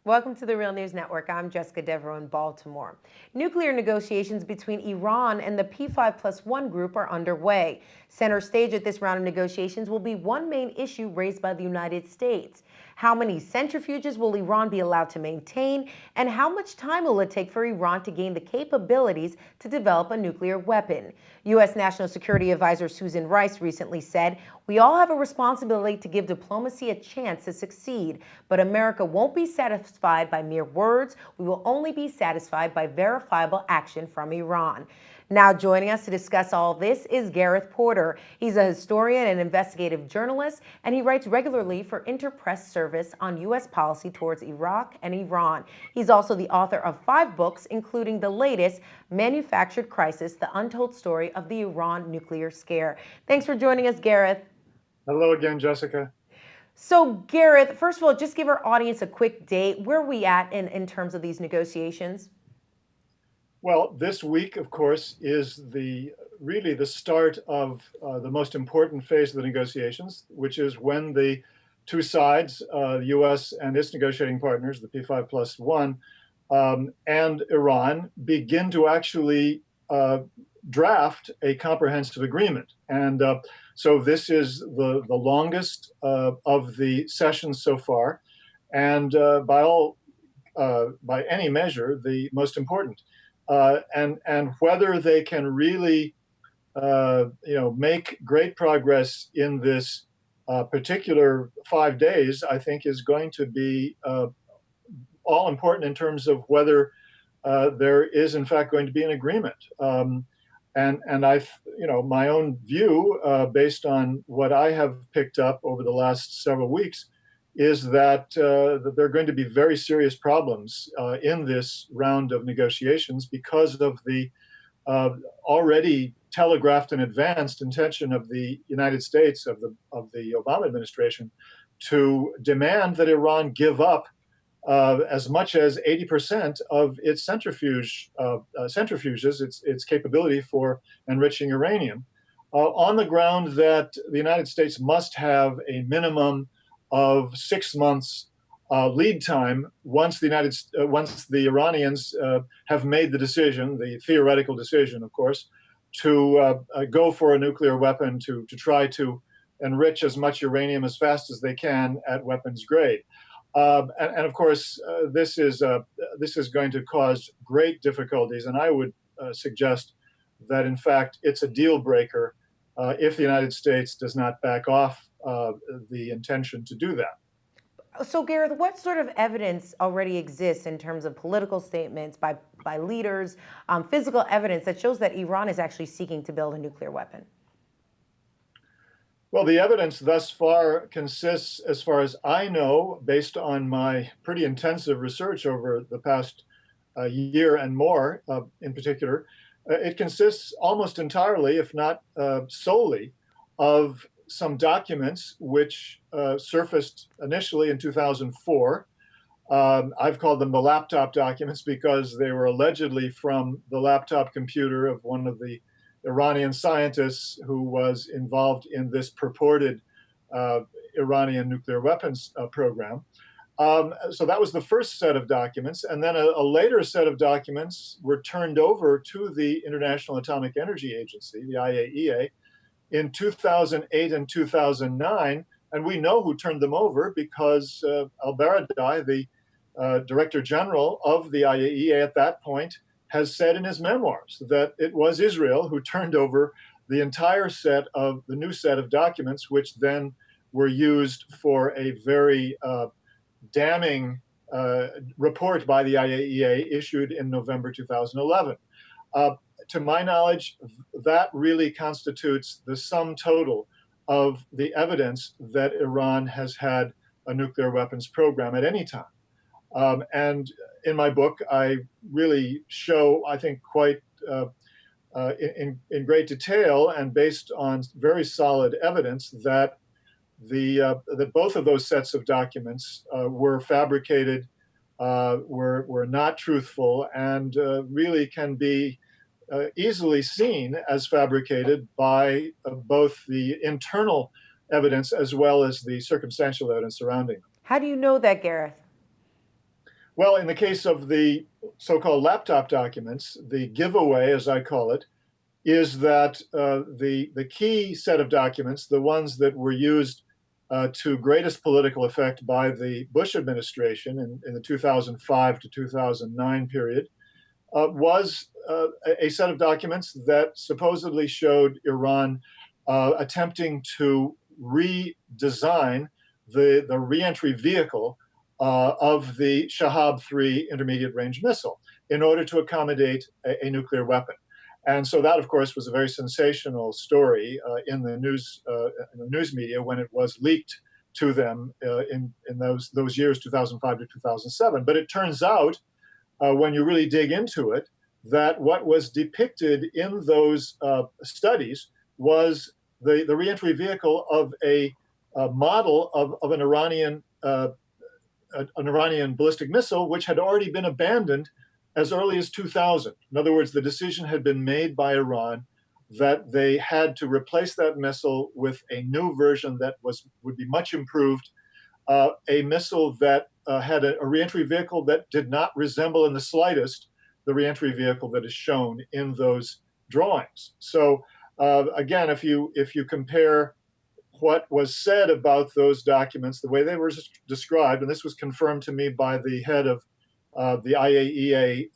Welcome to the Real News Network. I'm Jessica Devereaux in Baltimore. Nuclear negotiations between Iran and the P5+1 group are underway. Center stage at this round of negotiations will be one main issue raised by the United States. How many centrifuges will Iran be allowed to maintain, and how much time will it take for Iran to gain the capabilities to develop a nuclear weapon? U.S. National Security Advisor Susan Rice recently said, "We all have a responsibility to give diplomacy a chance to succeed, but America won't be satisfied by mere words. We will only be satisfied by verifiable action from Iran." Now joining us to discuss all this is Gareth Porter. He's a historian and investigative journalist, and he writes regularly for Interpress Service on U.S. policy towards Iraq and Iran. He's also the author of 5 books, including the latest, Manufactured Crisis: The Untold Story of the Iran Nuclear Scare. Thanks for joining us, Gareth. Hello again, Jessica. So, Gareth, first of all, just give our audience a quick date. Where are we at in terms of these negotiations? Well, this week, of course, is really the start of the most important phase of the negotiations, which is when the two sides, the U.S. and its negotiating partners, the P5+1, and Iran, begin to actually draft a comprehensive agreement. And so this is the longest of the sessions so far, and by any measure, the most important. And whether they can really make great progress in this particular 5 days, I think is going to be all important in terms of whether there is in fact going to be an agreement. And my own view, based on what I have picked up over the last several weeks, is that there are going to be very serious problems in this round of negotiations because of the already telegraphed and advanced intention of the United States, of the Obama administration, to demand that Iran give up as much as 80% of its centrifuges, its capability for enriching uranium, on the ground that the United States must have a minimum of 6 months lead time once the Iranians have made the decision, the theoretical decision, of course, to go for a nuclear weapon, to try to enrich as much uranium as fast as they can at weapons grade. And of course, this is going to cause great difficulties, and I would suggest that in fact it's a deal breaker if the United States does not back off the intention to do that. So, Gareth, what sort of evidence already exists in terms of political statements by leaders, physical evidence that shows that Iran is actually seeking to build a nuclear weapon? Well, the evidence thus far consists, as far as I know, based on my pretty intensive research over the past year and more, in particular, it consists almost entirely, if not solely, of some documents which surfaced initially in 2004. I've called them the laptop documents because they were allegedly from the laptop computer of one of the Iranian scientists who was involved in this purported Iranian nuclear weapons program. So that was the first set of documents. And then a later set of documents were turned over to the International Atomic Energy Agency, the IAEA, in 2008 and 2009. And we know who turned them over because Al-Baradei, the Director General of the IAEA at that point, has said in his memoirs that it was Israel who turned over the entire the new set of documents, which then were used for a very damning report by the IAEA issued in November 2011. To my knowledge, that really constitutes the sum total of the evidence that Iran has had a nuclear weapons program at any time. And in my book, I really show, I think, quite in great detail and based on very solid evidence that that both of those sets of documents were fabricated, were not truthful, and really can be easily seen as fabricated by both the internal evidence as well as the circumstantial evidence surrounding them. How do you know that, Gareth? Well, in the case of the so-called laptop documents, the giveaway, as I call it, is that the key set of documents, the ones that were used to greatest political effect by the Bush administration in the 2005 to 2009 period, was a set of documents that supposedly showed Iran attempting to redesign the reentry vehicle of the Shahab 3 intermediate range missile in order to accommodate a nuclear weapon. And so that, of course, was a very sensational story in the news media when it was leaked to them in those years, 2005 to 2007. But it turns out, when you really dig into it, that what was depicted in those studies was the reentry vehicle of a model of an Iranian ballistic missile, which had already been abandoned as early as 2000. In other words, the decision had been made by Iran that they had to replace that missile with a new version that would be much improved, a missile that had a reentry vehicle that did not resemble in the slightest the reentry vehicle that is shown in those drawings. So again, if you compare what was said about those documents, the way they were described, and this was confirmed to me by the head of the IAEA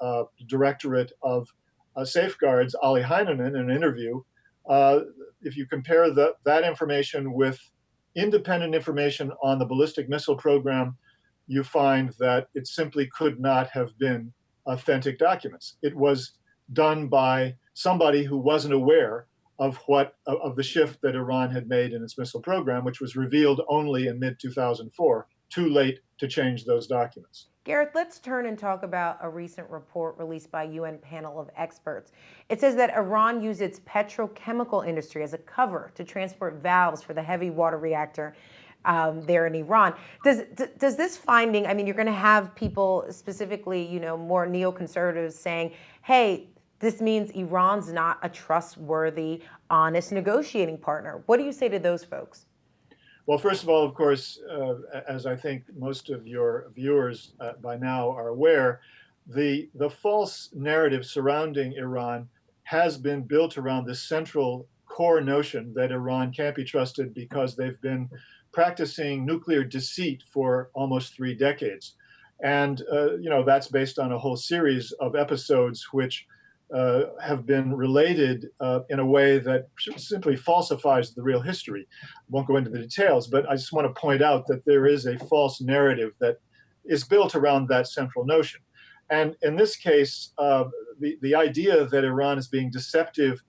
Directorate of Safeguards, Ali Heinonen, in an interview, if you compare that information with independent information on the ballistic missile program, you find that it simply could not have been authentic documents. It was done by somebody who wasn't aware of the shift that Iran had made in its missile program, which was revealed only in mid-2004, too late to change those documents. Gareth, let's turn and talk about a recent report released by a UN panel of experts. It says that Iran used its petrochemical industry as a cover to transport valves for the heavy water reactor there in Iran. Does this finding, I mean, you're going to have people specifically, more neoconservatives saying, hey, this means Iran's not a trustworthy, honest negotiating partner. What do you say to those folks? Well, first of all, of course, as I think most of your viewers by now are aware, the false narrative surrounding Iran has been built around this central core notion that Iran can't be trusted because they've been practicing nuclear deceit for almost 3 decades. And, that's based on a whole series of episodes which have been related in a way that simply falsifies the real history. I won't go into the details, but I just want to point out that there is a false narrative that is built around that central notion. And in this case, the idea that Iran is being deceptive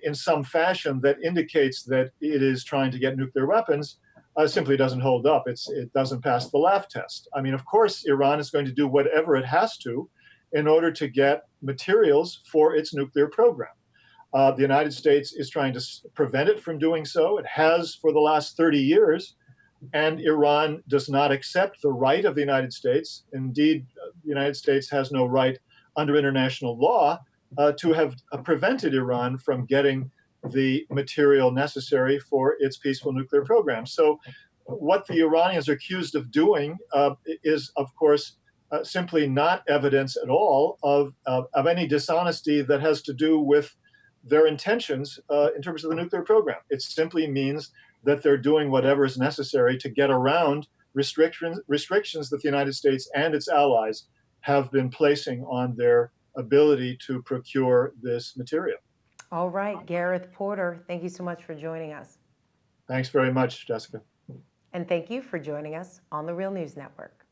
in some fashion that indicates that it is trying to get nuclear weapons simply doesn't hold up. It doesn't pass the laugh test. I mean, of course, Iran is going to do whatever it has to in order to get materials for its nuclear program. The United States is trying to prevent it from doing so. It has for the last 30 years, and Iran does not accept the right of the United States. Indeed, the United States has no right under international law to have prevented Iran from getting the material necessary for its peaceful nuclear program. So what the Iranians are accused of doing is, of course, simply not evidence at all of any dishonesty that has to do with their intentions in terms of the nuclear program. It simply means that they're doing whatever is necessary to get around restrictions that the United States and its allies have been placing on their ability to procure this material. All right, Gareth Porter, thank you so much for joining us. Thanks very much, Jessica. And thank you for joining us on the Real News Network.